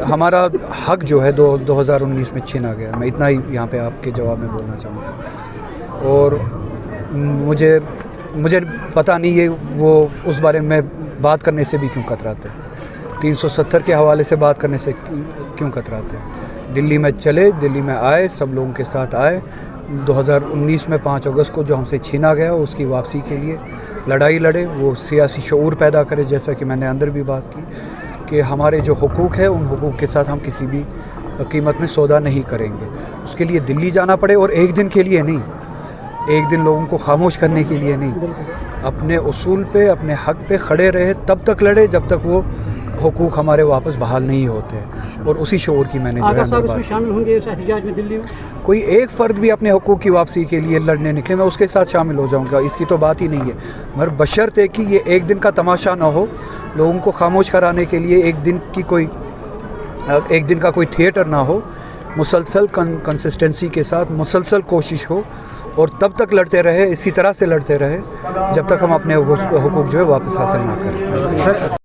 ہمارا حق جو ہے 2019 میں چھینا گیا. میں اتنا ہی یہاں پہ آپ کے جواب میں بولنا چاہوں گا. اور مجھے پتہ نہیں ہے وہ اس بارے میں بات کرنے سے بھی کیوں کتراتے ہیں. 370 کے حوالے سے بات کرنے سے کیوں کتراتے ہیں. دلی میں چلے, دلی میں آئے, سب لوگوں کے ساتھ آئے. 2019 میں 5 اگست کو جو ہم سے چھینا گیا اس کی واپسی کے لیے لڑائی لڑے. وہ سیاسی شعور پیدا کرے, جیسا کہ میں نے اندر بھی بات کی کہ ہمارے جو حقوق ہے ان حقوق کے ساتھ ہم کسی بھی قیمت میں سودا نہیں کریں گے. اس کے لیے دلی جانا پڑے, اور ایک دن کے لیے نہیں, ایک دن لوگوں کو خاموش کرنے کے لیے نہیں, اپنے اصول پہ, اپنے حق پہ کھڑے رہے, تب تک لڑے جب تک وہ حقوق ہمارے واپس بحال نہیں ہوتے. اور اسی شعور کی میں نے جو ہے شامل ہوں گے اس احتجاج میں دلی میں. کوئی ایک فرد بھی اپنے حقوق کی واپسی کے لیے لڑنے نکلے, میں اس کے ساتھ شامل ہو جاؤں گا, اس کی تو بات ہی نہیں ہے. مگر بشرطے کہ یہ ایک دن کا تماشا نہ ہو, لوگوں کو خاموش کرانے کے لیے ایک دن کا کوئی تھیٹر نہ ہو. مسلسل کنسسٹنسی کے ساتھ مسلسل کوشش ہو, اور تب تک لڑتے رہے, اسی طرح سے لڑتے رہے جب تک ہم اپنے حقوق جو ہے واپس حاصل نہ کریں.